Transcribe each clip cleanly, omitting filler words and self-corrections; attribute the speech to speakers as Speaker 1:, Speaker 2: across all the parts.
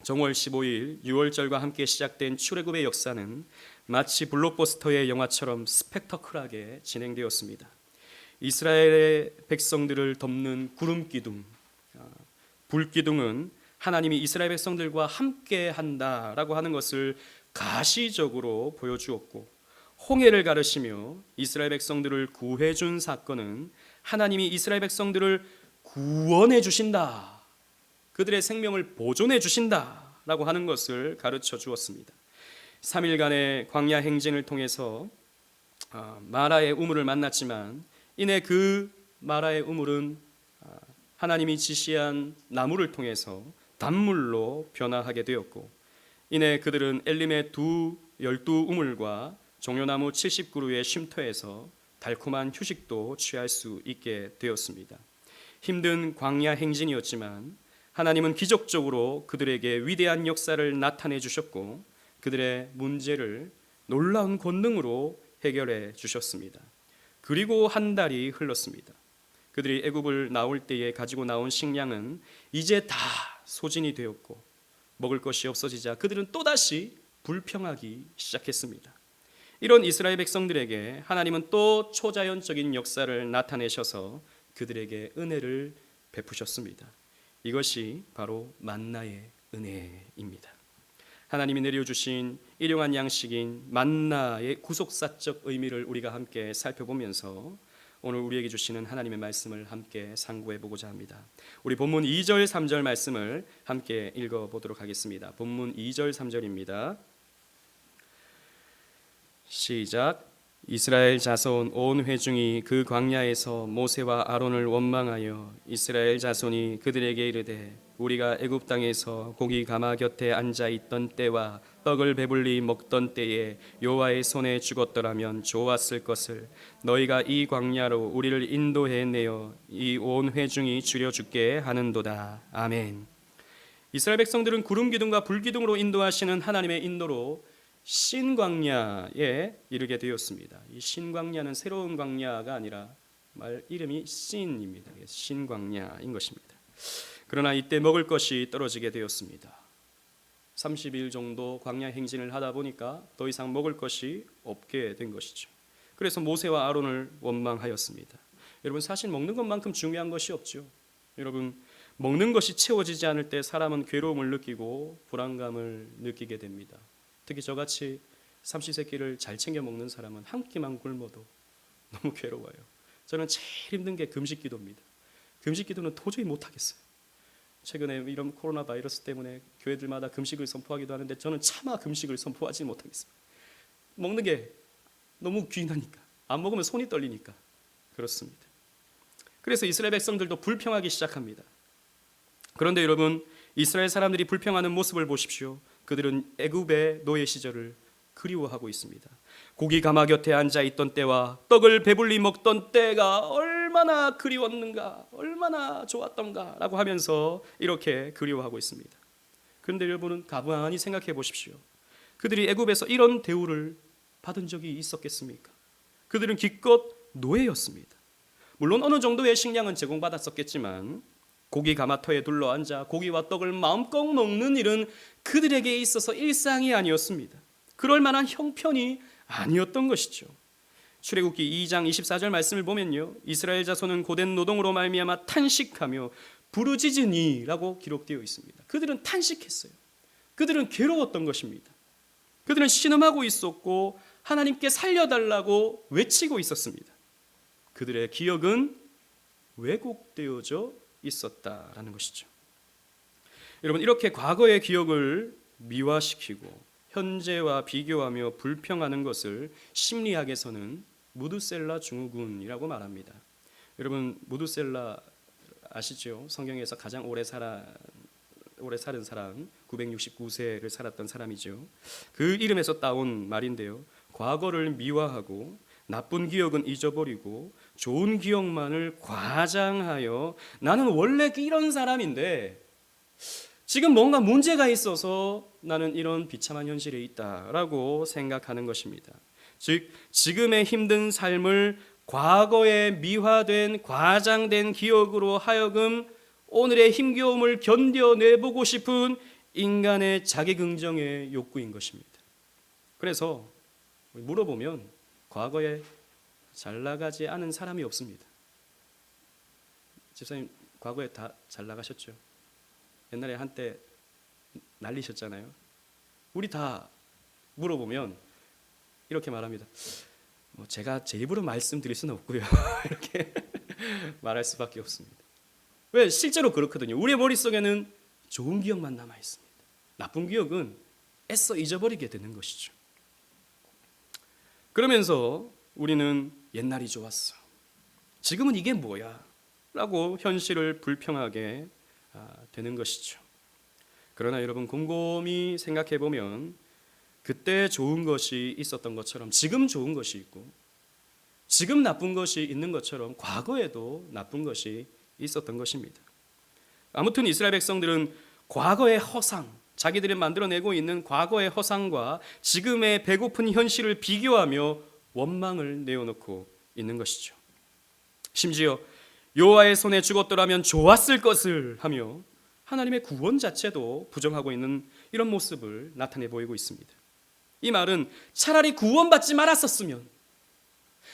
Speaker 1: 정월 15일 유월절과 함께 시작된 출애굽의 역사는 마치 블록버스터의 영화처럼 스펙터클하게 진행되었습니다. 이스라엘의 백성들을 덮는 구름 기둥, 불 기둥은 하나님이 이스라엘 백성들과 함께 한다라고 하는 것을 가시적으로 보여주었고, 홍해를 가르시며 이스라엘 백성들을 구해준 사건은 하나님이 이스라엘 백성들을 구원해 주신다, 그들의 생명을 보존해 주신다라고 하는 것을 가르쳐 주었습니다. 3일간의 광야 행진을 통해서 마라의 우물을 만났지만 이내 그 마라의 우물은 하나님이 지시한 나무를 통해서 단물로 변화하게 되었고, 이내 그들은 엘림의 12우물과 종려나무 70그루의 쉼터에서 달콤한 휴식도 취할 수 있게 되었습니다. 힘든 광야 행진이었지만 하나님은 기적적으로 그들에게 위대한 역사를 나타내 주셨고, 그들의 문제를 놀라운 권능으로 해결해 주셨습니다. 그리고 한 달이 흘렀습니다. 그들이 애굽을 나올 때에 가지고 나온 식량은 이제 다 소진이 되었고, 먹을 것이 없어지자 그들은 또다시 불평하기 시작했습니다. 이런 이스라엘 백성들에게 하나님은 또 초자연적인 역사를 나타내셔서 그들에게 은혜를 베푸셨습니다. 이것이 바로 만나의 은혜입니다. 하나님이 내려주신 일용한 양식인 만나의 구속사적 의미를 우리가 함께 살펴보면서 오늘 우리에게 주시는 하나님의 말씀을 함께 상고해 보고자 합니다. 우리 본문 2절 3절 말씀을 함께 읽어보도록 하겠습니다. 본문 2절 3절입니다. 시작. 이스라엘 자손 온 회중이 그 광야에서 모세와 아론을 원망하여 이스라엘 자손이 그들에게 이르되, 우리가 애굽 땅에서 고기 가마 곁에 앉아 있던 때와 떡을 배불리 먹던 때에 여호와의 손에 죽었더라면 좋았을 것을 너희가 이 광야로 우리를 인도해 내어 이 온 회중이 줄여 죽게 하는도다. 아멘. 이스라엘 백성들은 구름 기둥과 불 기둥으로 인도하시는 하나님의 인도로 신광야에 이르게 되었습니다. 이 신광야는 새로운 광야가 아니라 말 이름이 신입니다. 신광야인 것입니다. 그러나 이때 먹을 것이 떨어지게 되었습니다. 30일 정도 광야 행진을 하다 보니까 더 이상 먹을 것이 없게 된 것이죠. 그래서 모세와 아론을 원망하였습니다. 여러분, 사실 먹는 것만큼 중요한 것이 없죠. 여러분, 먹는 것이 채워지지 않을 때 사람은 괴로움을 느끼고 불안감을 느끼게 됩니다. 특히 저같이 삼시세끼를 잘 챙겨 먹는 사람은 한 끼만 굶어도 너무 괴로워요. 저는 제일 힘든 게 금식기도입니다. 금식기도는 도저히 못하겠어요. 최근에 이런 코로나 바이러스 때문에 교회들마다 금식을 선포하기도 하는데 저는 차마 금식을 선포하지 못하겠습니다. 먹는 게 너무 귀하니까, 안 먹으면 손이 떨리니까 그렇습니다. 그래서 이스라엘 백성들도 불평하기 시작합니다. 그런데 여러분, 이스라엘 사람들이 불평하는 모습을 보십시오. 그들은 애굽의 노예 시절을 그리워하고 있습니다. 고기 가마 곁에 앉아 있던 때와 떡을 배불리 먹던 때가 얼마나 그리웠는가, 얼마나 좋았던가 라고 하면서 이렇게 그리워하고 있습니다. 그런데 여러분은 가만히 생각해 보십시오. 그들이 애굽에서 이런 대우를 받은 적이 있었겠습니까? 그들은 기껏 노예였습니다. 물론 어느 정도의 식량은 제공받았었겠지만 고기 가마터에 둘러앉아 고기와 떡을 마음껏 먹는 일은 그들에게 있어서 일상이 아니었습니다. 그럴 만한 형편이 아니었던 것이죠. 출애굽기 2장 24절 말씀을 보면요, 이스라엘 자손은 고된 노동으로 말미암아 탄식하며 부르짖으니라고 기록되어 있습니다. 그들은 탄식했어요. 그들은 괴로웠던 것입니다. 그들은 신음하고 있었고 하나님께 살려달라고 외치고 있었습니다. 그들의 기억은 왜곡되어져 있었다라는 것이죠. 여러분, 이렇게 과거의 기억을 미화시키고 현재와 비교하며 불평하는 것을 심리학에서는 무드셀라 증후군이라고 말합니다. 여러분, 무드셀라 아시죠? 성경에서 가장 오래 살은 사람, 969세를 살았던 사람이죠. 그 이름에서 따온 말인데요, 과거를 미화하고 나쁜 기억은 잊어버리고 좋은 기억만을 과장하여 나는 원래 이런 사람인데 지금 뭔가 문제가 있어서 나는 이런 비참한 현실에 있다라고 생각하는 것입니다. 즉, 지금의 힘든 삶을 과거의 미화된 과장된 기억으로 하여금 오늘의 힘겨움을 견뎌내보고 싶은 인간의 자기긍정의 욕구인 것입니다. 그래서 물어보면 과거에 잘 나가지 않은 사람이 없습니다. 집사님 과거에 다 잘 나가셨죠? 옛날에 한때 날리셨잖아요. 우리 다 물어보면 이렇게 말합니다. 제가 제 입으로 말씀드릴 수는 없고요. 이렇게 말할 수밖에 없습니다. 왜? 실제로 그렇거든요. 우리의 머릿속에는 좋은 기억만 남아 있습니다. 나쁜 기억은 애써 잊어버리게 되는 것이죠. 그러면서 우리는 옛날이 좋았어, 지금은 이게 뭐야? 라고 현실을 불평하게 되는 것이죠. 그러나 여러분 곰곰이 생각해 보면 그때 좋은 것이 있었던 것처럼 지금 좋은 것이 있고, 지금 나쁜 것이 있는 것처럼 과거에도 나쁜 것이 있었던 것입니다. 아무튼 이스라엘 백성들은 과거의 허상, 자기들이 만들어내고 있는 과거의 허상과 지금의 배고픈 현실을 비교하며 원망을 내어놓고 있는 것이죠. 심지어 여호와의 손에 죽었더라면 좋았을 것을 하며 하나님의 구원 자체도 부정하고 있는 이런 모습을 나타내 보이고 있습니다. 이 말은 차라리 구원받지 말았었으면,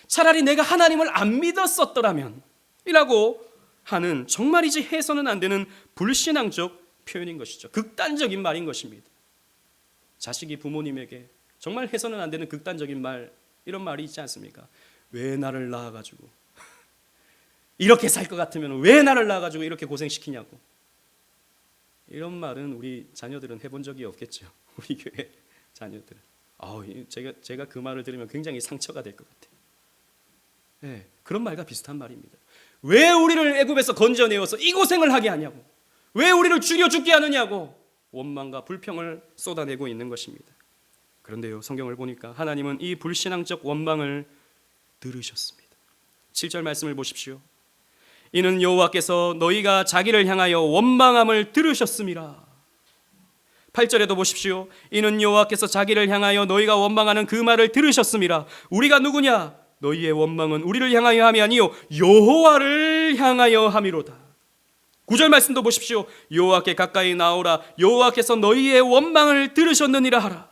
Speaker 1: 차라리 내가 하나님을 안 믿었었더라면 이라고 하는, 정말이지 해서는 안 되는 불신앙적 표현인 것이죠. 극단적인 말인 것입니다. 자식이 부모님에게 정말 해서는 안 되는 극단적인 말, 이런 말이 있지 않습니까? 왜 나를 낳아가지고 이렇게 살 것 같으면 왜 나를 낳아가지고 이렇게 고생시키냐고. 이런 말은 우리 자녀들은 해본 적이 없겠죠. 우리 교회 자녀들은. 제가 그 말을 들으면 굉장히 상처가 될 것 같아요. 네, 그런 말과 비슷한 말입니다. 왜 우리를 애굽에서 건져내어서 이 고생을 하게 하냐고, 왜 우리를 죽여 죽게 하느냐고 원망과 불평을 쏟아내고 있는 것입니다. 그런데요, 성경을 보니까 하나님은 이 불신앙적 원망을 들으셨습니다. 7절 말씀을 보십시오. 이는 여호와께서 너희가 자기를 향하여 원망함을 들으셨음이라. 8절에도 보십시오. 이는 여호와께서 자기를 향하여 너희가 원망하는 그 말을 들으셨음이라. 우리가 누구냐? 너희의 원망은 우리를 향하여 함이 아니요 여호와를 향하여 함이로다. 9절 말씀도 보십시오. 여호와께 가까이 나오라. 여호와께서 너희의 원망을 들으셨느니라 하라.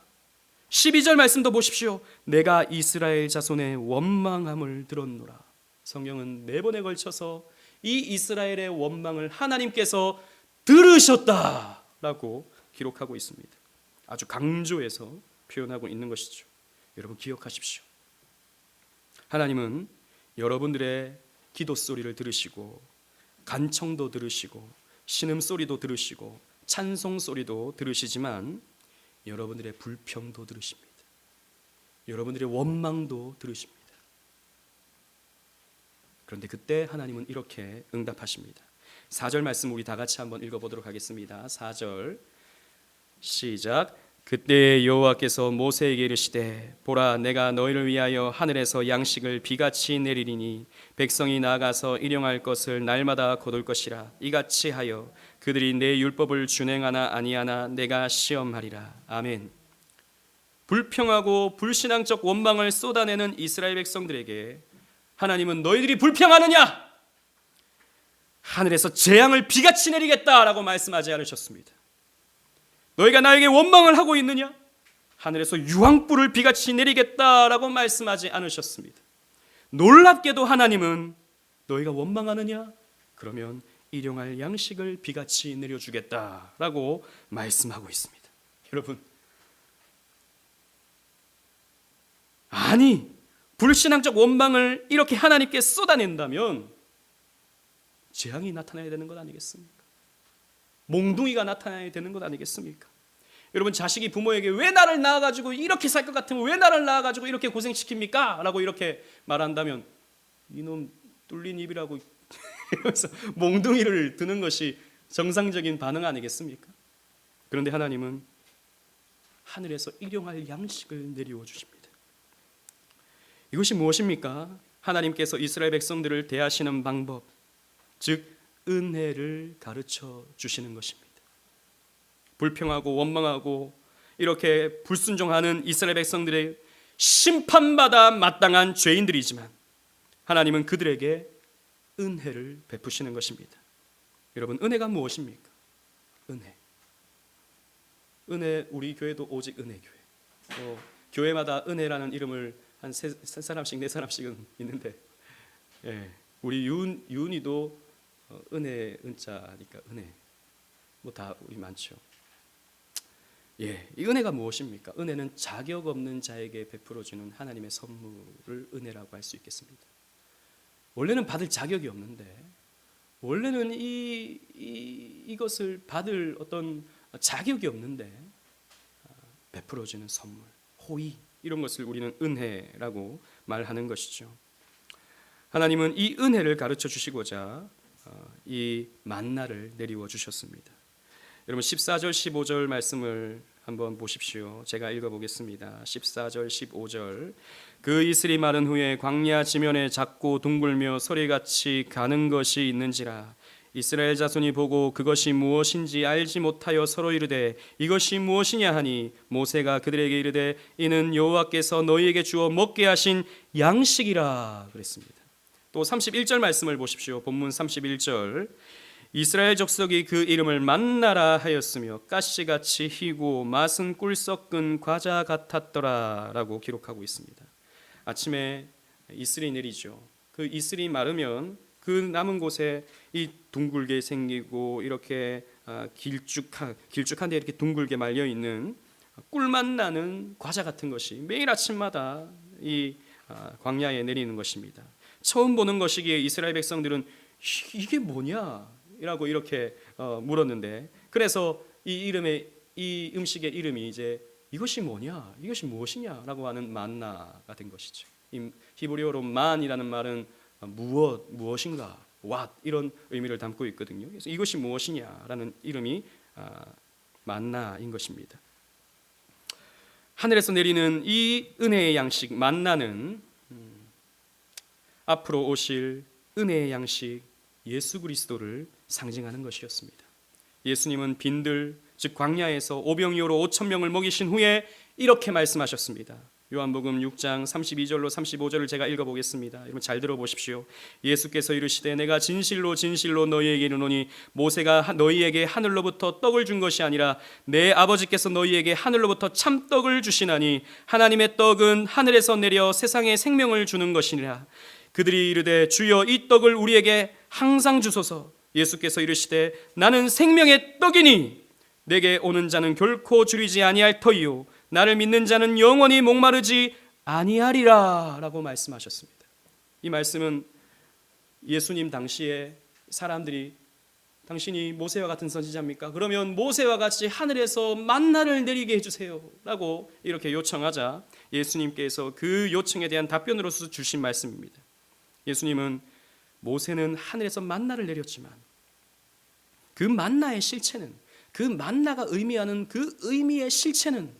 Speaker 1: 12절 말씀도 보십시오. 내가 이스라엘 자손의 원망함을 들었노라. 성경은 4번에 걸쳐서 이 이스라엘의 원망을 하나님께서 들으셨다라고 기록하고 있습니다. 아주 강조해서 표현하고 있는 것이죠. 여러분 기억하십시오. 하나님은 여러분들의 기도 소리를 들으시고, 간청도 들으시고, 신음소리도 들으시고, 찬송 소리도 들으시지만 여러분들의 불평도 들으십니다. 여러분들의 원망도 들으십니다. 그런데 그때 하나님은 이렇게 응답하십니다. 4절 말씀 우리 다 같이 한번 읽어보도록 하겠습니다. 4절 시작. 그때 여호와께서 모세에게 이르시되 보라, 내가 너희를 위하여 하늘에서 양식을 비같이 내리리니 백성이 나아가서 일용할 것을 날마다 거둘 것이라. 이같이 하여 그들이 내 율법을 준행하나 아니하나 내가 시험하리라. 아멘. 불평하고 불신앙적 원망을 쏟아내는 이스라엘 백성들에게 하나님은 너희들이 불평하느냐? 하늘에서 재앙을 비같이 내리겠다라고 말씀하지 않으셨습니다. 너희가 나에게 원망을 하고 있느냐? 하늘에서 유황불을 비같이 내리겠다라고 말씀하지 않으셨습니다. 놀랍게도 하나님은 너희가 원망하느냐? 그러면 일용할 양식을 비같이 내려주겠다라고 말씀하고 있습니다. 여러분, 아니 불신앙적 원망을 이렇게 하나님께 쏟아낸다면 재앙이 나타나야 되는 것 아니겠습니까? 몽둥이가 나타나야 되는 것 아니겠습니까? 여러분, 자식이 부모에게 왜 나를 낳아가지고 이렇게 살 것 같으면 왜 나를 낳아가지고 이렇게 고생시킵니까? 라고 이렇게 말한다면 이놈 뚫린 입이라고 이러면서 몽둥이를 드는 것이 정상적인 반응 아니겠습니까? 그런데 하나님은 하늘에서 일용할 양식을 내리워 주십니다. 이것이 무엇입니까? 하나님께서 이스라엘 백성들을 대하시는 방법, 즉 은혜를 가르쳐 주시는 것입니다. 불평하고 원망하고 이렇게 불순종하는 이스라엘 백성들의 심판받아 마땅한 죄인들이지만 하나님은 그들에게 은혜를 베푸시는 것입니다. 여러분, 은혜가 무엇입니까? 은혜. 은혜, 우리 교회도 오직 은혜 교회. 교회마다 은혜라는 이름을 한 세 사람씩 네 사람씩은 있는데, 예, 우리 윤이도 은혜 은자니까 은혜. 뭐 다 우리 많죠. 예, 이 은혜가 무엇입니까? 은혜는 자격 없는 자에게 베풀어 주는 하나님의 선물을 은혜라고 할 수 있겠습니다. 원래는 받을 자격이 없는데, 원래는 이것을 받을 어떤 자격이 없는데 베풀어 주는 선물, 호의, 이런 것을 우리는 은혜라고 말하는 것이죠. 하나님은 이 은혜를 가르쳐 주시고자 이 만나를 내리워 주셨습니다. 여러분 14절 15절 말씀을 한번 보십시오. 제가 읽어보겠습니다. 14절 15절. 그 이슬이 마른 후에 광야 지면에 작고 둥글며 소리같이 가는 것이 있는지라. 이스라엘 자손이 보고 그것이 무엇인지 알지 못하여 서로 이르되 이것이 무엇이냐 하니 모세가 그들에게 이르되 이는 여호와께서 너희에게 주어 먹게 하신 양식이라 그랬습니다. 또 31절 말씀을 보십시오. 본문 31절. 이스라엘 족속이 그 이름을 만나라 하였으며 가시같이 희고 맛은 꿀 섞은 과자 같았더라 라고 기록하고 있습니다. 아침에 이슬이 내리죠. 그 이슬이 마르면 그 남은 곳에 이 둥글게 생기고 이렇게 길쭉한데 이렇게 둥글게 말려 있는 꿀맛 나는 과자 같은 것이 매일 아침마다 이 광야에 내리는 것입니다. 처음 보는 것이기에 이스라엘 백성들은 이게 뭐냐? 이라고 이렇게 물었는데, 그래서 이 음식의 이름이 이제 이것이 뭐냐, 이것이 무엇이냐라고 하는 만나가 된 것이죠. 이 히브리어로 만이라는 말은 무엇인가, what 이런 의미를 담고 있거든요. 그래서 이것이 무엇이냐라는 이름이 만나인 것입니다. 하늘에서 내리는 이 은혜의 양식 만나는 앞으로 오실 은혜의 양식 예수 그리스도를 상징하는 것이었습니다. 예수님은 빈들 즉 광야에서 오병이어로 5천 명을 먹이신 후에 이렇게 말씀하셨습니다. 요한복음 6장 32절로 35절을 제가 읽어보겠습니다. 여러분 잘 들어보십시오. 예수께서 이르시되 내가 진실로 진실로 너희에게 이르노니 모세가 너희에게 하늘로부터 떡을 준 것이 아니라 내 아버지께서 너희에게 하늘로부터 참떡을 주시나니 하나님의 떡은 하늘에서 내려 세상에 생명을 주는 것이니라. 그들이 이르되 주여 이 떡을 우리에게 항상 주소서. 예수께서 이르시되 나는 생명의 떡이니 내게 오는 자는 결코 줄이지 아니할 터이요 나를 믿는 자는 영원히 목마르지 아니하리라 라고 말씀하셨습니다. 이 말씀은 예수님 당시에 사람들이 당신이 모세와 같은 선지자입니까? 그러면 모세와 같이 하늘에서 만나를 내리게 해주세요 라고 이렇게 요청하자 예수님께서 그 요청에 대한 답변으로서 주신 말씀입니다. 예수님은 모세는 하늘에서 만나를 내렸지만 그 만나의 실체는, 그 만나가 의미하는 그 의미의 실체는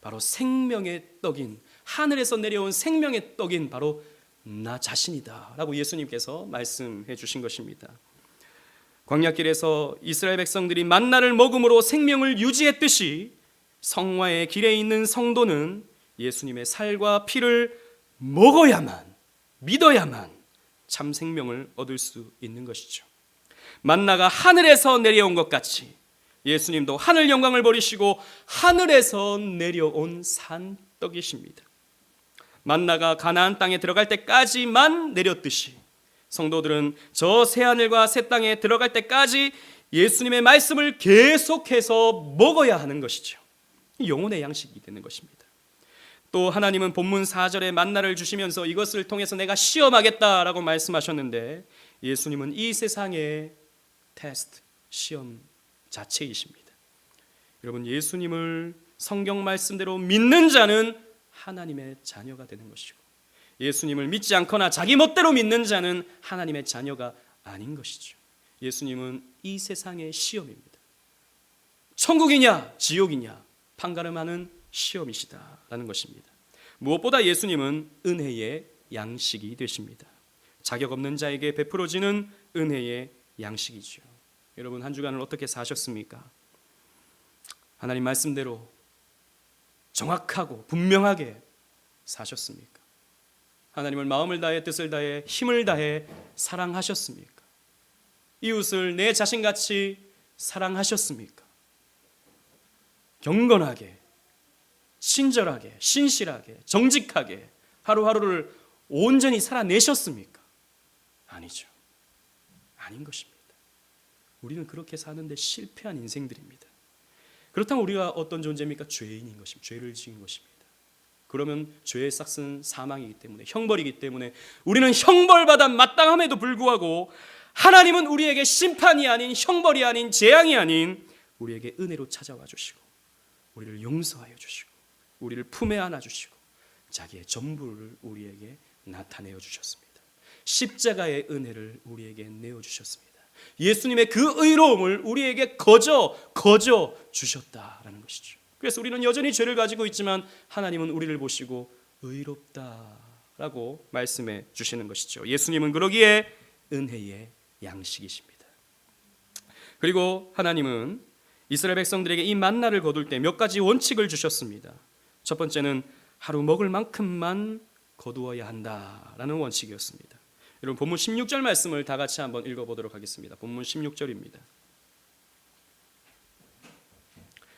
Speaker 1: 바로 생명의 떡인, 하늘에서 내려온 생명의 떡인 바로 나 자신이다 라고 예수님께서 말씀해 주신 것입니다. 광야길에서 이스라엘 백성들이 만나를 먹음으로 생명을 유지했듯이 성화의 길에 있는 성도는 예수님의 살과 피를 먹어야만, 믿어야만 참 생명을 얻을 수 있는 것이죠. 만나가 하늘에서 내려온 것 같이 예수님도 하늘 영광을 버리시고 하늘에서 내려온 산떡이십니다. 만나가 가나안 땅에 들어갈 때까지만 내렸듯이 성도들은 저 새하늘과 새 땅에 들어갈 때까지 예수님의 말씀을 계속해서 먹어야 하는 것이죠. 영혼의 양식이 되는 것입니다. 또 하나님은 본문 4절에 만나를 주시면서 이것을 통해서 내가 시험하겠다라고 말씀하셨는데 예수님은 이 세상의 테스트, 시험 자체이십니다. 여러분 예수님을 성경 말씀대로 믿는 자는 하나님의 자녀가 되는 것이고 예수님을 믿지 않거나 자기 멋대로 믿는 자는 하나님의 자녀가 아닌 것이죠. 예수님은 이 세상의 시험입니다. 천국이냐 지옥이냐 판가름하는 시험이시다라는 것입니다. 무엇보다 예수님은 은혜의 양식이 되십니다. 자격 없는 자에게 베풀어지는 은혜의 양식이죠. 여러분 한 주간을 어떻게 사셨습니까? 하나님 말씀대로 정확하고 분명하게 사셨습니까? 하나님을 마음을 다해 뜻을 다해 힘을 다해 사랑하셨습니까? 이웃을 내 자신같이 사랑하셨습니까? 경건하게, 친절하게, 신실하게, 정직하게 하루하루를 온전히 살아내셨습니까? 아니죠. 아닌 것입니다. 우리는 그렇게 사는데 실패한 인생들입니다. 그렇다면 우리가 어떤 존재입니까? 죄인인 것입니다. 죄를 지은 것입니다. 그러면 죄의 싹은 사망이기 때문에, 형벌이기 때문에 우리는 형벌받아 마땅함에도 불구하고 하나님은 우리에게 심판이 아닌, 형벌이 아닌, 재앙이 아닌 우리에게 은혜로 찾아와 주시고 우리를 용서하여 주시고 우리를 품에 안아 주시고 자기의 전부를 우리에게 나타내어 주셨습니다. 십자가의 은혜를 우리에게 내어 주셨습니다. 예수님의 그 의로움을 우리에게 거저 주셨다라는 것이죠. 그래서 우리는 여전히 죄를 가지고 있지만 하나님은 우리를 보시고 의롭다라고 말씀해 주시는 것이죠. 예수님은 그러기에 은혜의 양식이십니다. 그리고 하나님은 이스라엘 백성들에게 이 만나를 거둘 때 몇 가지 원칙을 주셨습니다. 첫 번째는 하루 먹을 만큼만 거두어야 한다라는 원칙이었습니다. 여러분 본문 16절 말씀을 다 같이 한번 읽어보도록 하겠습니다. 본문 16절입니다.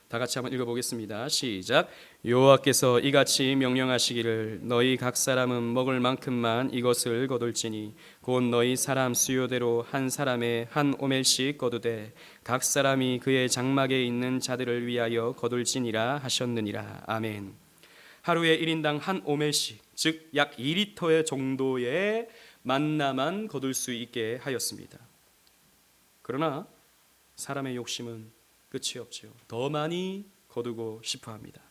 Speaker 1: 다 같이 한번 읽어보겠습니다. 시작. 여호와께서 이같이 명령하시기를 너희 각 사람은 먹을 만큼만 이것을 거둘지니 곧 너희 사람 수요대로 한 사람의 한 오멜씩 거두되 각 사람이 그의 장막에 있는 자들을 위하여 거둘지니라 하셨느니라. 아멘. 하루에 1인당 한 오멜씩, 즉 약 2리터의 정도의 만나만 거둘 수 있게 하였습니다. 그러나 사람의 욕심은 끝이 없죠. 더 많이 거두고 싶어 합니다.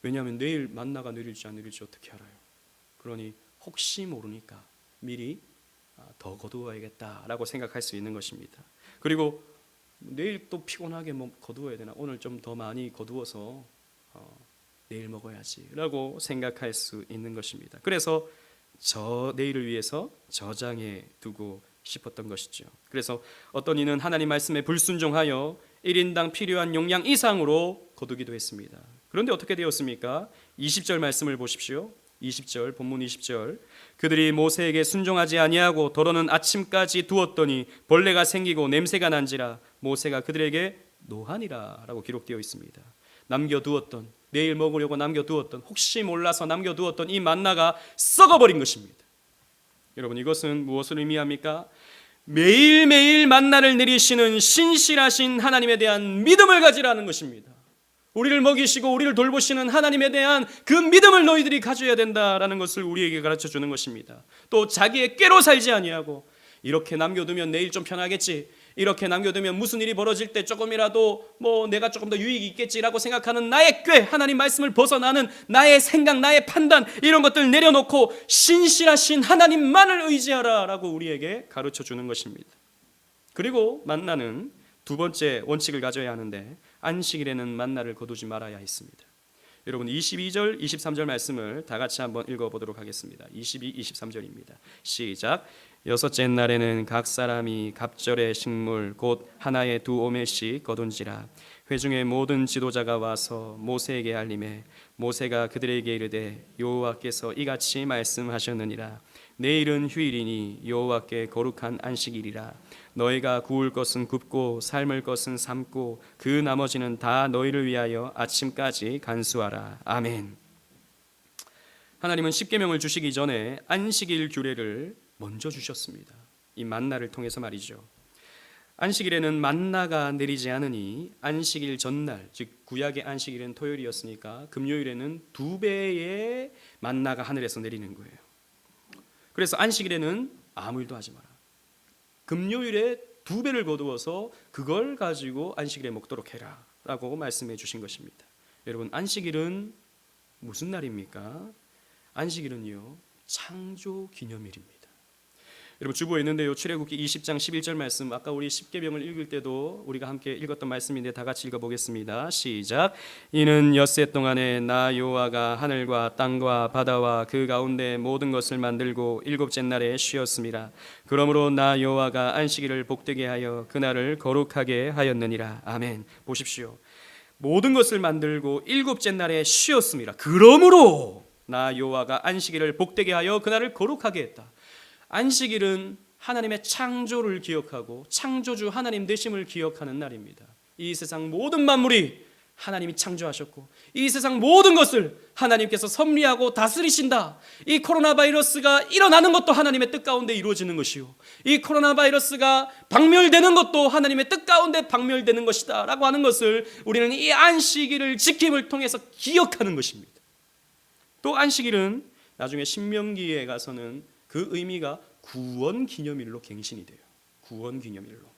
Speaker 1: 왜냐하면 내일 만나가 내릴지 안 내릴지 어떻게 알아요? 그러니 혹시 모르니까 미리 더 거두어야겠다라고 생각할 수 있는 것입니다. 그리고 내일 또 피곤하게 뭐 거두어야 되나? 오늘 좀 더 많이 거두어서 내일 먹어야지라고 생각할 수 있는 것입니다. 그래서 내일을 위해서 저장해 두고 싶었던 것이죠. 그래서 어떤 이는 하나님 말씀에 불순종하여 1인당 필요한 용량 이상으로 거두기도 했습니다. 그런데 어떻게 되었습니까? 20절 말씀을 보십시오. 20절, 본문 20절. 그들이 모세에게 순종하지 아니하고 더러는 아침까지 두었더니 벌레가 생기고 냄새가 난지라 모세가 그들에게 노하니라 라고 기록되어 있습니다. 남겨두었던, 내일 먹으려고 남겨두었던, 혹시 몰라서 남겨두었던 이 만나가 썩어버린 것입니다. 여러분 이것은 무엇을 의미합니까? 매일매일 만나를 내리시는 신실하신 하나님에 대한 믿음을 가지라는 것입니다. 우리를 먹이시고 우리를 돌보시는 하나님에 대한 그 믿음을 너희들이 가져야 된다라는 것을 우리에게 가르쳐주는 것입니다. 또 자기의 꾀로 살지 아니하고 이렇게 남겨두면 내일 좀 편하겠지, 이렇게 남겨두면 무슨 일이 벌어질 때 조금이라도 내가 조금 더 유익이 있겠지라고 생각하는 나의 꾀, 하나님 말씀을 벗어나는 나의 생각, 나의 판단, 이런 것들 내려놓고 신실하신 하나님만을 의지하라라고 우리에게 가르쳐주는 것입니다. 그리고 만나는 두 번째 원칙을 가져야 하는데 안식일에는 만나를 거두지 말아야 했습니다. 여러분 22절, 23절 말씀을 다 같이 한번 읽어보도록 하겠습니다. 22, 23절입니다. 시작. 여섯째 날에는 각 사람이 갑절의 식물 곧 하나에 2오멜씩 거둔지라. 회중의 모든 지도자가 와서 모세에게 알림해 모세가 그들에게 이르되 여호와께서 이같이 말씀하셨느니라. 내일은 휴일이니 여호와께 거룩한 안식일이라. 너희가 구울 것은 굽고 삶을 것은 삶고 그 나머지는 다 너희를 위하여 아침까지 간수하라. 아멘. 하나님은 십계명을 주시기 전에 안식일 규례를 먼저 주셨습니다. 이 만나를 통해서 말이죠. 안식일에는 만나가 내리지 않으니 안식일 전날, 즉 구약의 안식일은 토요일이었으니까 금요일에는 2배의 만나가 하늘에서 내리는 거예요. 그래서 안식일에는 아무 일도 하지 마라. 금요일에 2배를 거두어서 그걸 가지고 안식일에 먹도록 해라 라고 말씀해 주신 것입니다. 여러분 안식일은 무슨 날입니까? 안식일은요 창조 기념일입니다. 여러분 주보에 있는데요 출애굽기 20장 11절 말씀, 아까 우리 십계명을 읽을 때도 우리가 함께 읽었던 말씀인데 다 같이 읽어보겠습니다. 시작. 이는 엿새 동안에 나 여호와가 하늘과 땅과 바다와 그 가운데 모든 것을 만들고 일곱째 날에 쉬었음이라. 그러므로 나 여호와가 안식일을 복되게 하여 그날을 거룩하게 하였느니라. 아멘. 보십시오. 모든 것을 만들고 일곱째 날에 쉬었음이라. 그러므로 나 여호와가 안식일을 복되게 하여 그날을 거룩하게 했다. 안식일은 하나님의 창조를 기억하고 창조주 하나님 되심을 기억하는 날입니다. 이 세상 모든 만물이 하나님이 창조하셨고 이 세상 모든 것을 하나님께서 섭리하고 다스리신다. 이 코로나 바이러스가 일어나는 것도 하나님의 뜻 가운데 이루어지는 것이요, 이 코로나 바이러스가 박멸되는 것도 하나님의 뜻 가운데 박멸되는 것이다 라고 하는 것을 우리는 이 안식일을 지킴을 통해서 기억하는 것입니다. 또 안식일은 나중에 신명기에 가서는 그 의미가 구원기념일로 갱신이 돼요. 구원기념일로.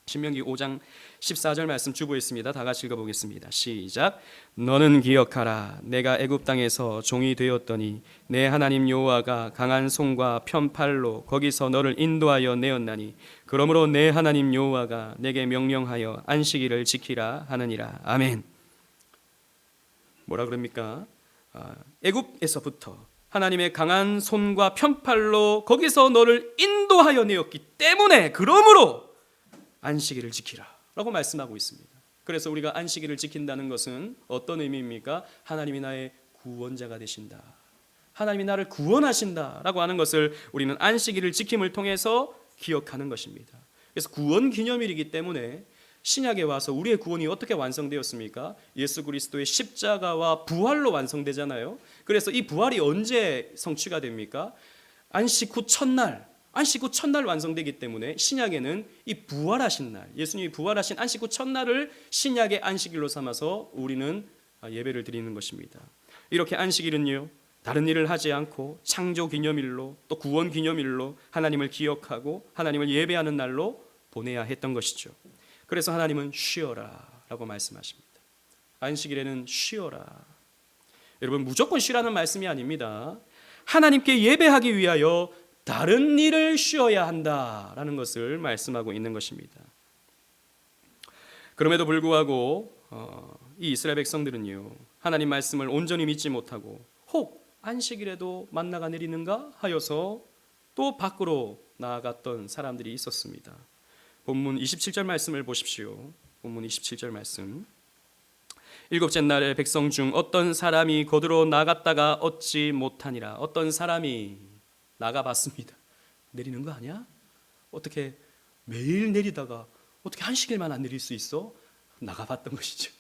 Speaker 1: 신명기 5장 14절 말씀 주보했습니다. 다 같이 읽어보겠습니다. 시작. 너는 기억하라. 내가 애굽 땅에서 종이 되었더니 내 하나님 여호와가 강한 손과 편팔로 거기서 너를 인도하여 내었나니 그러므로 내 하나님 여호와가 내게 명령하여 안식일을 지키라 하느니라. 아멘. 뭐라 그럽니까? 애굽에서부터 하나님의 강한 손과 편팔로 거기서 너를 인도하여 내었기 때문에 그러므로 안식일을 지키라 라고 말씀하고 있습니다. 그래서 우리가 안식일을 지킨다는 것은 어떤 의미입니까? 하나님이 나의 구원자가 되신다, 하나님이 나를 구원하신다 라고 하는 것을 우리는 안식일을 지킴을 통해서 기억하는 것입니다. 그래서 구원기념일이기 때문에 신약에 와서 우리의 구원이 어떻게 완성되었습니까? 예수 그리스도의 십자가와 부활로 완성되잖아요. 그래서 이 부활이 언제 성취가 됩니까? 안식 후 첫날, 안식 후 첫날 완성되기 때문에 신약에는 이 부활하신 날, 예수님이 부활하신 안식 후 첫날을 신약의 안식일로 삼아서 우리는 예배를 드리는 것입니다. 이렇게 안식일은요, 다른 일을 하지 않고 창조 기념일로 또 구원 기념일로 하나님을 기억하고 하나님을 예배하는 날로 보내야 했던 것이죠. 그래서 하나님은 쉬어라 라고 말씀하십니다. 안식일에는 쉬어라. 여러분, 무조건 쉬라는 말씀이 아닙니다. 하나님께 예배하기 위하여 다른 일을 쉬어야 한다라는 것을 말씀하고 있는 것입니다. 그럼에도 불구하고 이 이스라엘 백성들은요, 하나님 말씀을 온전히 믿지 못하고 혹 안식일에도 만나가 내리는가 하여서 또 밖으로 나아갔던 사람들이 있었습니다. 본문 27절 말씀을 보십시오. 본문 27절 말씀. 일곱째 날에 백성 중 어떤 사람이 거두러 나갔다가 얻지 못하니라. 어떤 사람이 나가봤습니다. 내리는 거 아니야? 어떻게 매일 내리다가 어떻게 안식일만 안 내릴 수 있어? 나가봤던 것이죠.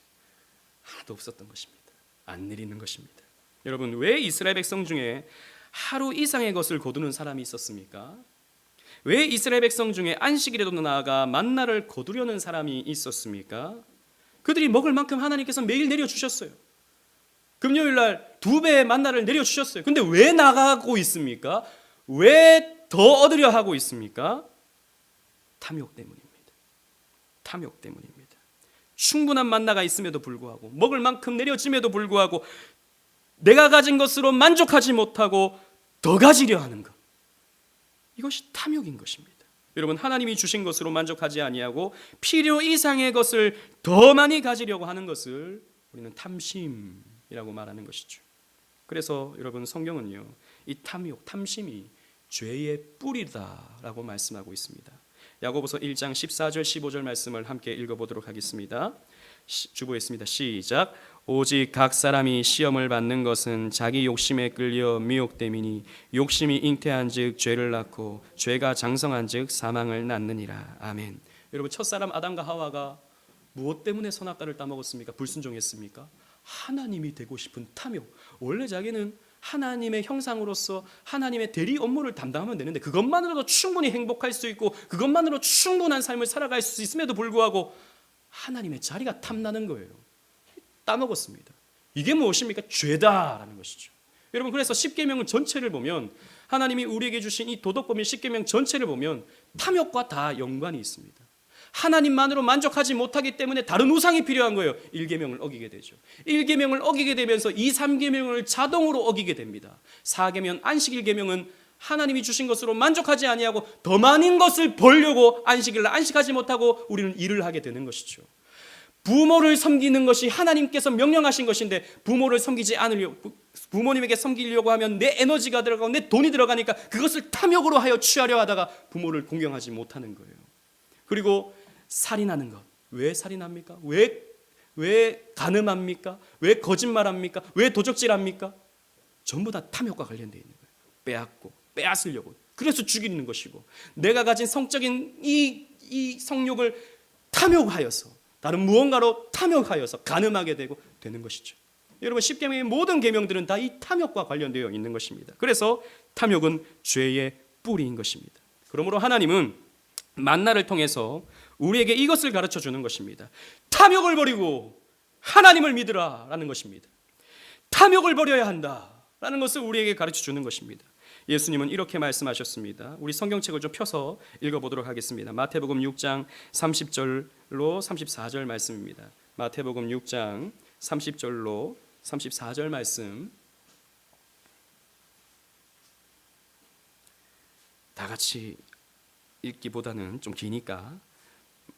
Speaker 1: 하나도 없었던 것입니다. 안 내리는 것입니다. 여러분, 왜 이스라엘 백성 중에 하루 이상의 것을 거두는 사람이 있었습니까? 왜 이스라엘 백성 중에 안식일에도 나아가 만나를 거두려는 사람이 있었습니까? 그들이 먹을 만큼 하나님께서 매일 내려주셨어요. 금요일 날 2배의 만나를 내려주셨어요. 근데 왜 나가고 있습니까? 왜 더 얻으려 하고 있습니까? 탐욕 때문입니다. 탐욕 때문입니다. 충분한 만나가 있음에도 불구하고 먹을 만큼 내려짐에도 불구하고 내가 가진 것으로 만족하지 못하고 더 가지려 하는 것, 이것이 탐욕인 것입니다. 여러분, 하나님이 주신 것으로 만족하지 아니하고 필요 이상의 것을 더 많이 가지려고 하는 것을 우리는 탐심이라고 말하는 것이죠. 그래서 여러분, 성경은요, 이 탐욕, 탐심이 죄의 뿌리다라고 말씀하고 있습니다. 야고보서 1장 14절 15절 말씀을 함께 읽어보도록 하겠습니다. 주보했습니다. 시작. 오직 각 사람이 시험을 받는 것은 자기 욕심에 끌려 미혹됨이니 욕심이 잉태한즉 죄를 낳고 죄가 장성한즉 사망을 낳느니라. 아멘. 여러분, 첫사람 아담과 하와가 무엇 때문에 선악과를 따먹었습니까? 불순종했습니까? 하나님이 되고 싶은 탐욕. 원래 자기는 하나님의 형상으로서 하나님의 대리 업무를 담당하면 되는데 그것만으로도 충분히 행복할 수 있고 그것만으로 충분한 삶을 살아갈 수 있음에도 불구하고 하나님의 자리가 탐나는 거예요. 따먹었습니다. 이게 무엇입니까? 죄다라는 것이죠. 여러분, 그래서 십계명 전체를 보면 하나님이 우리에게 주신 이 도덕법인 십계명 전체를 보면 탐욕과 다 연관이 있습니다. 하나님만으로 만족하지 못하기 때문에 다른 우상이 필요한 거예요. 1계명을 어기게 되죠. 1계명을 어기게 되면서 2, 3계명을 자동으로 어기게 됩니다. 4계명 안식일 계명은 하나님이 주신 것으로 만족하지 아니하고 더 많은 것을 벌려고 안식일날 안식하지 못하고 우리는 일을 하게 되는 것이죠. 부모를 섬기는 것이 하나님께서 명령하신 것인데 부모를 섬기지 않으려고, 부모님에게 섬기려고 하면 내 에너지가 들어가고 내 돈이 들어가니까 그것을 탐욕으로 하여 취하려 하다가 부모를 공경하지 못하는 거예요. 그리고 살인하는 것. 왜 살인합니까? 왜 간음합니까? 왜 거짓말합니까? 왜 도적질합니까? 전부 다 탐욕과 관련되어 있는 거예요. 빼앗고 빼앗으려고, 그래서 죽이는 것이고, 내가 가진 성적인 이 성욕을 탐욕하여서 다른 무언가로 탐욕하여서 간음하게 되는 것이죠. 여러분, 십계명의 모든 계명들은 다 이 탐욕과 관련되어 있는 것입니다. 그래서 탐욕은 죄의 뿌리인 것입니다. 그러므로 하나님은 만나를 통해서 우리에게 이것을 가르쳐 주는 것입니다. 탐욕을 버리고 하나님을 믿으라라는 것입니다. 탐욕을 버려야 한다라는 것을 우리에게 가르쳐 주는 것입니다. 예수님은 이렇게 말씀하셨습니다. 우리 성경책을 좀 펴서 읽어보도록 하겠습니다. 마태복음 6장 30절로 34절 말씀입니다. 마태복음 6장 30절로 34절 말씀, 다 같이 읽기보다는 좀 기니까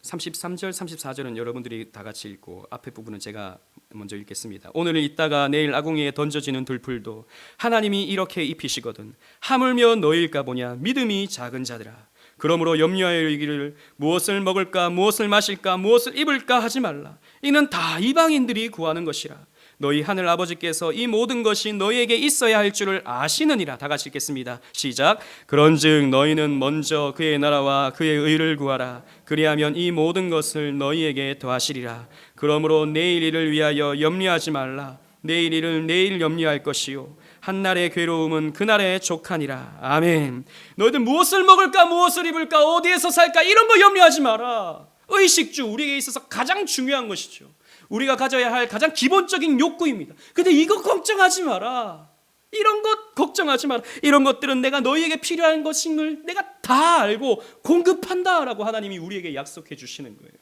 Speaker 1: 33절, 34절은 여러분들이 다 같이 읽고 앞에 부분은 제가 먼저 읽겠습니다. 오늘 읽다가 내일 아궁이에 던져지는 들풀도 하나님이 이렇게 입히시거든 하물며 너희일까 보냐. 믿음이 작은 자들아, 그러므로 염려하여 이르기를 무엇을 먹을까 무엇을 마실까 무엇을 입을까 하지 말라. 이는 다 이방인들이 구하는 것이라. 너희 하늘 아버지께서 이 모든 것이 너희에게 있어야 할 줄을 아시느니라. 다 같이 읽겠습니다. 시작. 그런즉 너희는 먼저 그의 나라와 그의 의를 구하라. 그리하면 이 모든 것을 너희에게 더하시리라. 그러므로 내일 일을 위하여 염려하지 말라. 내일 일을 내일 염려할 것이요 한날의 괴로움은 그날의 족하니라. 아멘. 너희들 무엇을 먹을까 무엇을 입을까 어디에서 살까 이런 거 염려하지 마라. 의식주, 우리에게 있어서 가장 중요한 것이죠. 우리가 가져야 할 가장 기본적인 욕구입니다. 근데 이거 걱정하지 마라. 이런 것 걱정하지 마라. 이런 것들은 내가 너희에게 필요한 것임을 내가 다 알고 공급한다라고 하나님이 우리에게 약속해 주시는 거예요.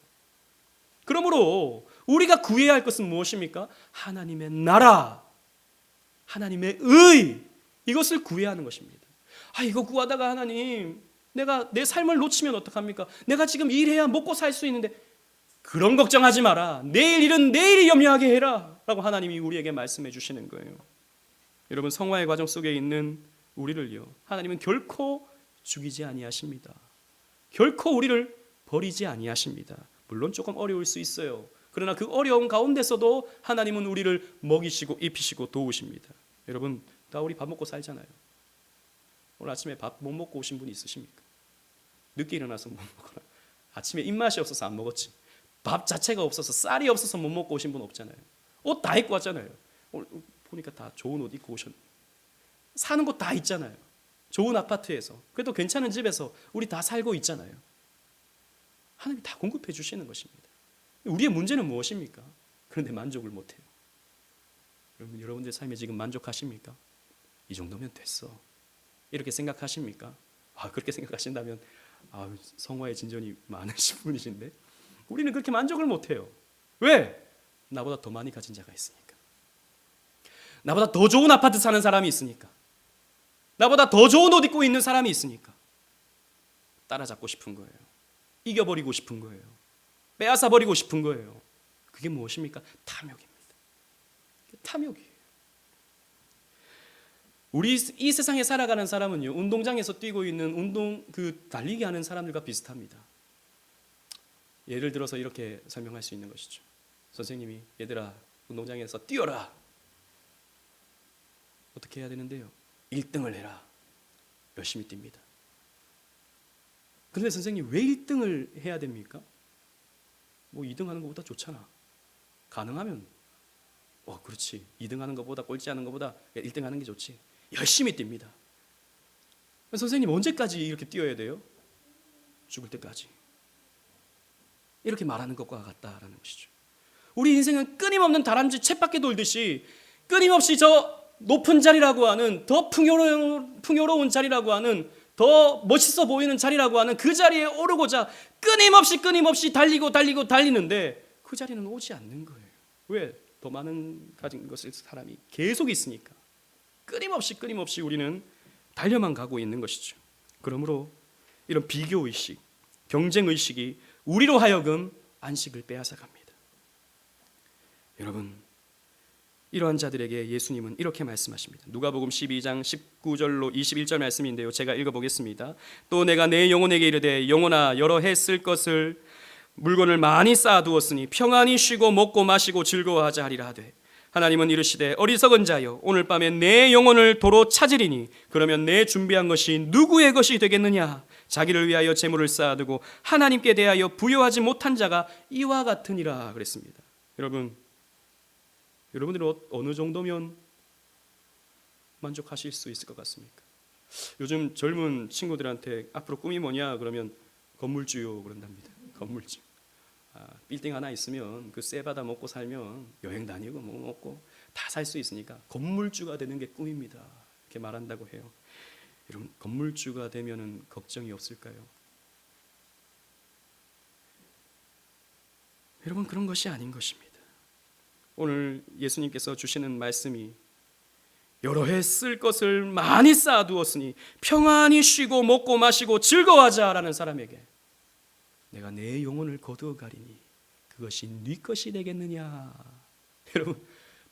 Speaker 1: 그러므로 우리가 구해야 할 것은 무엇입니까? 하나님의 나라, 하나님의 의, 이것을 구해야 하는 것입니다. 이거 구하다가 하나님, 내가 내 삶을 놓치면 어떡합니까? 내가 지금 일해야 먹고 살 수 있는데 그런 걱정하지 마라. 내일 일은 내일이 염려하게 해라 라고 하나님이 우리에게 말씀해 주시는 거예요. 여러분, 성화의 과정 속에 있는 우리를요, 하나님은 결코 죽이지 아니하십니다. 결코 우리를 버리지 아니하십니다. 물론 조금 어려울 수 있어요. 그러나 그 어려운 가운데서도 하나님은 우리를 먹이시고 입히시고 도우십니다. 여러분, 다 우리 밥 먹고 살잖아요. 오늘 아침에 밥 못 먹고 오신 분이 있으십니까? 늦게 일어나서 못 먹거나 아침에 입맛이 없어서 안 먹었지, 밥 자체가 없어서 쌀이 없어서 못 먹고 오신 분 없잖아요. 옷 다 입고 왔잖아요. 오늘 보니까 다 좋은 옷 입고 오셨네. 사는 곳 다 있잖아요. 좋은 아파트에서, 그래도 괜찮은 집에서 우리 다 살고 있잖아요. 하나님이 다 공급해 주시는 것입니다. 우리의 문제는 무엇입니까? 그런데 만족을 못해요. 여러분들 삶에 지금 만족하십니까? 이 정도면 됐어, 이렇게 생각하십니까? 그렇게 생각하신다면 성화의 진전이 많으신 분이신데, 우리는 그렇게 만족을 못해요. 왜? 나보다 더 많이 가진 자가 있으니까. 나보다 더 좋은 아파트 사는 사람이 있으니까. 나보다 더 좋은 옷 입고 있는 사람이 있으니까 따라잡고 싶은 거예요. 이겨버리고 싶은 거예요. 빼앗아버리고 싶은 거예요. 그게 무엇입니까? 탐욕입니다. 탐욕이에요. 우리 이 세상에 살아가는 사람은요, 운동장에서 뛰고 있는 달리기 하는 사람들과 비슷합니다. 예를 들어서 이렇게 설명할 수 있는 것이죠. 선생님이 얘들아 운동장에서 뛰어라. 어떻게 해야 되는데요? 1등을 해라. 열심히 뜁니다. 그런데 선생님 왜 1등을 해야 됩니까? 2등 하는 것보다 좋잖아. 가능하면 그렇지, 2등 하는 것보다 꼴찌 하는 것보다 1등 하는 게 좋지. 열심히 뜁니다. 선생님 언제까지 이렇게 뛰어야 돼요? 죽을 때까지. 이렇게 말하는 것과 같다라는 것이죠. 우리 인생은 끊임없는 다람쥐 쳇바퀴 돌듯이 끊임없이 저 높은 자리라고 하는, 더 풍요로운 자리라고 하는, 더 멋있어 보이는 자리라고 하는 그 자리에 오르고자 끊임없이 달리는데 그 자리는 오지 않는 거예요. 왜? 더 많은 가진 것을 사람이 계속 있으니까. 끊임없이 우리는 달려만 가고 있는 것이죠. 그러므로 이런 비교의식, 경쟁의식이 우리로 하여금 안식을 빼앗아갑니다. 여러분, 이러한 자들에게 예수님은 이렇게 말씀하십니다. 누가복음 12장 19절로 21절 말씀인데요, 제가 읽어보겠습니다. 또 내가 내 영혼에게 이르되 영혼아 여러 해 쓸 것을 물건을 많이 쌓아두었으니 평안히 쉬고 먹고 마시고 즐거워하자 하리라 하되 하나님은 이르시되 어리석은 자여 오늘 밤에 내 영혼을 도로 찾으리니 그러면 내 준비한 것이 누구의 것이 되겠느냐. 자기를 위하여 재물을 쌓아두고 하나님께 대하여 부여하지 못한 자가 이와 같으니라 그랬습니다. 여러분들은 어느 정도면 만족하실 수 있을 것 같습니까? 요즘 젊은 친구들한테 앞으로 꿈이 뭐냐 그러면 건물주요 그런답니다. 건물주. 빌딩 하나 있으면 그 쇠 받아 먹고 살면 여행 다니고 뭐 먹고 다 살 수 있으니까 건물주가 되는 게 꿈입니다. 이렇게 말한다고 해요. 여러분 건물주가 되면은 걱정이 없을까요? 여러분 그런 것이 아닌 것입니다. 오늘 예수님께서 주시는 말씀이 여러 해 쓸 것을 많이 쌓아두었으니 평안히 쉬고 먹고 마시고 즐거워하자라는 사람에게 내가 내 영혼을 거두어 가리니 그것이 네 것이 되겠느냐. 여러분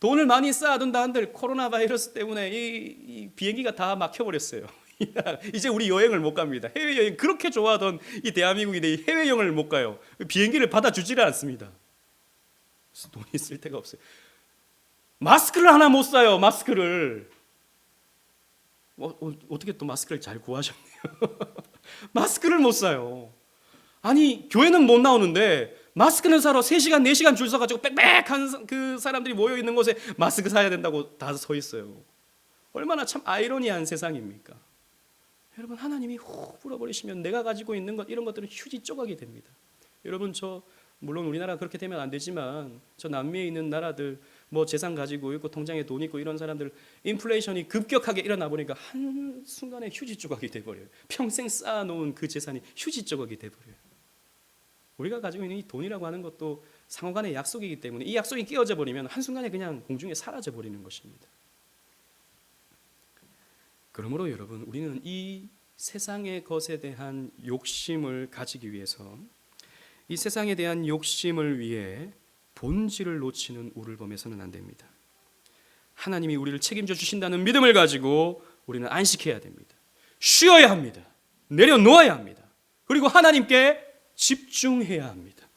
Speaker 1: 돈을 많이 쌓아둔다 한들 코로나 바이러스 때문에 이 비행기가 다 막혀버렸어요. 이제 우리 여행을 못 갑니다. 해외여행 그렇게 좋아하던 이 대한민국인데 해외여행을 못 가요. 비행기를 받아주지를 않습니다. 그래서 돈이 쓸 데가 없어요. 마스크를 하나 못 사요. 마스크를 어떻게 또 마스크를 잘 구하셨네요. 마스크를 못 사요. 아니 교회는 못 나오는데 마스크는 사러 3시간 4시간 줄 서가지고 빽빽한 그 사람들이 모여있는 곳에 마스크 사야 된다고 다 서 있어요. 얼마나 참 아이러니한 세상입니까? 여러분 하나님이 훅 불어버리시면 내가 가지고 있는 것 이런 것들은 휴지 조각이 됩니다. 여러분 물론 우리나라 그렇게 되면 안 되지만 저 남미에 있는 나라들 뭐 재산 가지고 있고 통장에 돈 있고 이런 사람들 인플레이션이 급격하게 일어나 보니까 한순간에 휴지 조각이 돼버려요. 평생 쌓아놓은 그 재산이 휴지 조각이 돼버려요. 우리가 가지고 있는 이 돈이라고 하는 것도 상호간의 약속이기 때문에 이 약속이 끼어져 버리면 한순간에 그냥 공중에 사라져 버리는 것입니다. 그러므로 여러분 우리는 이 세상의 것에 대한 욕심을 가지기 위해서 이 세상에 대한 욕심을 위해 본질을 놓치는 우를 범해서는 안 됩니다. 하나님이 우리를 책임져 주신다는 믿음을 가지고 우리는 안식해야 됩니다. 쉬어야 합니다. 내려놓아야 합니다. 그리고 하나님께 집중해야 합니다.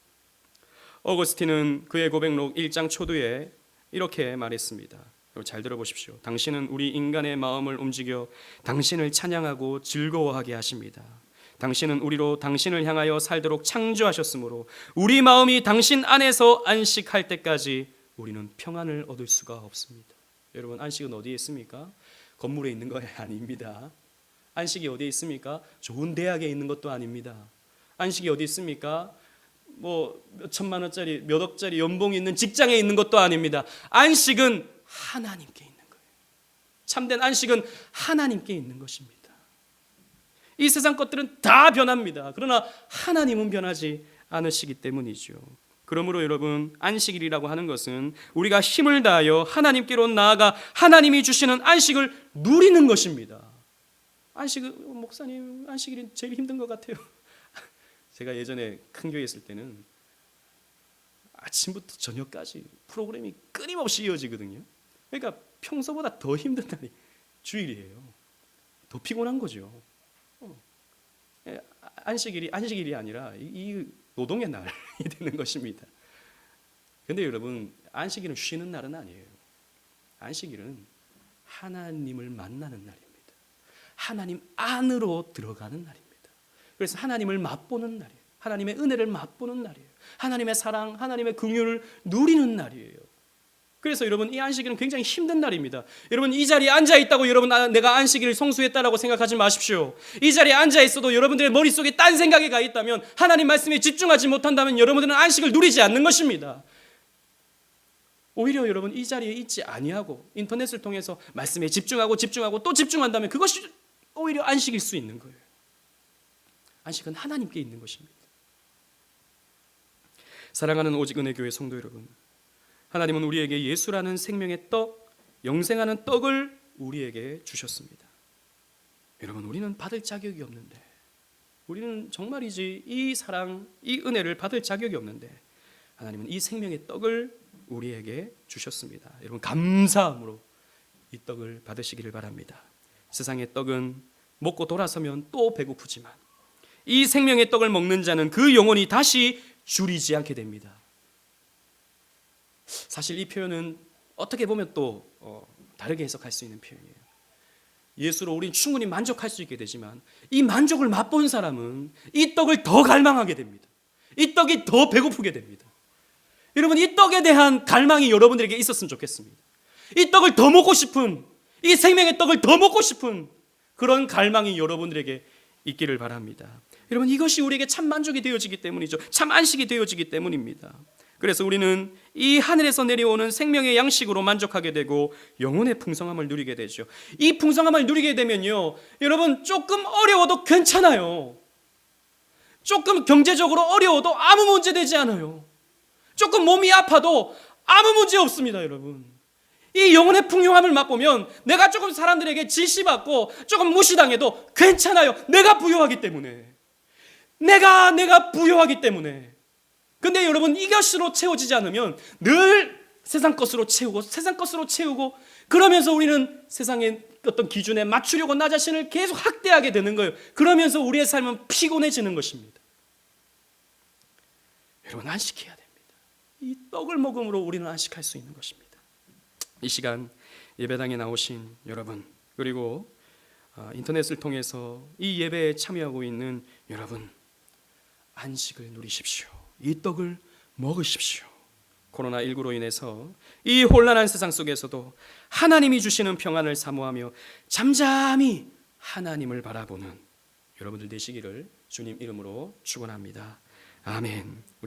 Speaker 1: 어거스틴은 그의 고백록 1장 초두에 이렇게 말했습니다. 잘 들어보십시오. 당신은 우리 인간의 마음을 움직여 당신을 찬양하고 즐거워하게 하십니다. 당신은 우리로 당신을 향하여 살도록 창조하셨으므로 우리 마음이 당신 안에서 안식할 때까지 우리는 평안을 얻을 수가 없습니다. 여러분 안식은 어디에 있습니까? 건물에 있는 거 아닙니다. 안식이 어디에 있습니까? 좋은 대학에 있는 것도 아닙니다. 안식이 어디 있습니까? 뭐 몇 천만 원짜리 몇 억짜리 연봉이 있는 직장에 있는 것도 아닙니다. 안식은 하나님께 있는 거예요. 참된 안식은 하나님께 있는 것입니다. 이 세상 것들은 다 변합니다. 그러나 하나님은 변하지 않으시기 때문이죠. 그러므로 여러분 안식일이라고 하는 것은 우리가 힘을 다하여 하나님께로 나아가 하나님이 주시는 안식을 누리는 것입니다. 안식은 목사님 안식일이 제일 힘든 것 같아요. 제가 예전에 큰 교회 있을 때는 아침부터 저녁까지 프로그램이 끊임없이 이어지거든요. 그러니까 평소보다 더 힘든 날이 주일이에요. 더 피곤한 거죠. 안식일이 아니라 이 노동의 날이 되는 것입니다. 그런데 여러분 안식일은 쉬는 날은 아니에요. 안식일은 하나님을 만나는 날입니다. 하나님 안으로 들어가는 날입니다. 그래서 하나님을 맛보는 날이에요. 하나님의 은혜를 맛보는 날이에요. 하나님의 사랑, 하나님의 긍휼을 누리는 날이에요. 그래서 여러분 이 안식일은 굉장히 힘든 날입니다. 여러분 이 자리에 앉아 있다고 여러분 내가 안식일을 성수했다라고 생각하지 마십시오. 이 자리에 앉아 있어도 여러분들의 머릿속에 딴 생각이 가 있다면 하나님 말씀에 집중하지 못한다면 여러분들은 안식을 누리지 않는 것입니다. 오히려 여러분 이 자리에 있지 아니하고 인터넷을 통해서 말씀에 집중하고 또 집중한다면 그것이 오히려 안식일 수 있는 거예요. 안식은 하나님께 있는 것입니다. 사랑하는 오직 은혜 교회 성도 여러분, 하나님은 우리에게 예수라는 생명의 떡, 영생하는 떡을 우리에게 주셨습니다. 여러분 우리는 받을 자격이 없는데, 우리는 정말이지 이 사랑, 이 은혜를 받을 자격이 없는데 하나님은 이 생명의 떡을 우리에게 주셨습니다. 여러분 감사함으로 이 떡을 받으시기를 바랍니다. 세상의 떡은 먹고 돌아서면 또 배고프지만 이 생명의 떡을 먹는 자는 그 영혼이 다시 줄이지 않게 됩니다. 사실 이 표현은 어떻게 보면 또 다르게 해석할 수 있는 표현이에요. 예수로 우린 충분히 만족할 수 있게 되지만 이 만족을 맛본 사람은 이 떡을 더 갈망하게 됩니다. 이 떡이 더 배고프게 됩니다. 여러분, 이 떡에 대한 갈망이 여러분들에게 있었으면 좋겠습니다. 이 떡을 더 먹고 싶은, 이 생명의 떡을 더 먹고 싶은 그런 갈망이 여러분들에게 있기를 바랍니다. 여러분, 이것이 우리에게 참 만족이 되어지기 때문이죠. 참 안식이 되어지기 때문입니다. 그래서 우리는 이 하늘에서 내려오는 생명의 양식으로 만족하게 되고 영혼의 풍성함을 누리게 되죠. 이 풍성함을 누리게 되면요, 여러분, 조금 어려워도 괜찮아요. 조금 경제적으로 어려워도 아무 문제 되지 않아요. 조금 몸이 아파도 아무 문제 없습니다. 여러분, 이 영혼의 풍요함을 맛보면 내가 조금 사람들에게 질시받고 조금 무시당해도 괜찮아요. 내가 부유하기 때문에. 내가 부유하기 때문에. 근데 여러분, 이것으로 채워지지 않으면 늘 세상 것으로 채우고 그러면서 우리는 세상의 어떤 기준에 맞추려고 나 자신을 계속 학대하게 되는 거예요. 그러면서 우리의 삶은 피곤해지는 것입니다. 여러분, 안식해야 됩니다. 이 떡을 먹음으로 우리는 안식할 수 있는 것입니다. 이 시간 예배당에 나오신 여러분, 그리고 인터넷을 통해서 이 예배에 참여하고 있는 여러분, 안식을 누리십시오. 이 떡을 먹으십시오. 코로나19로 인해서 이 혼란한 세상 속에서도 하나님이 주시는 평안을 사모하며 잠잠히 하나님을 바라보는 여러분들 되시기를 주님 이름으로 축원합니다. 아멘. 우리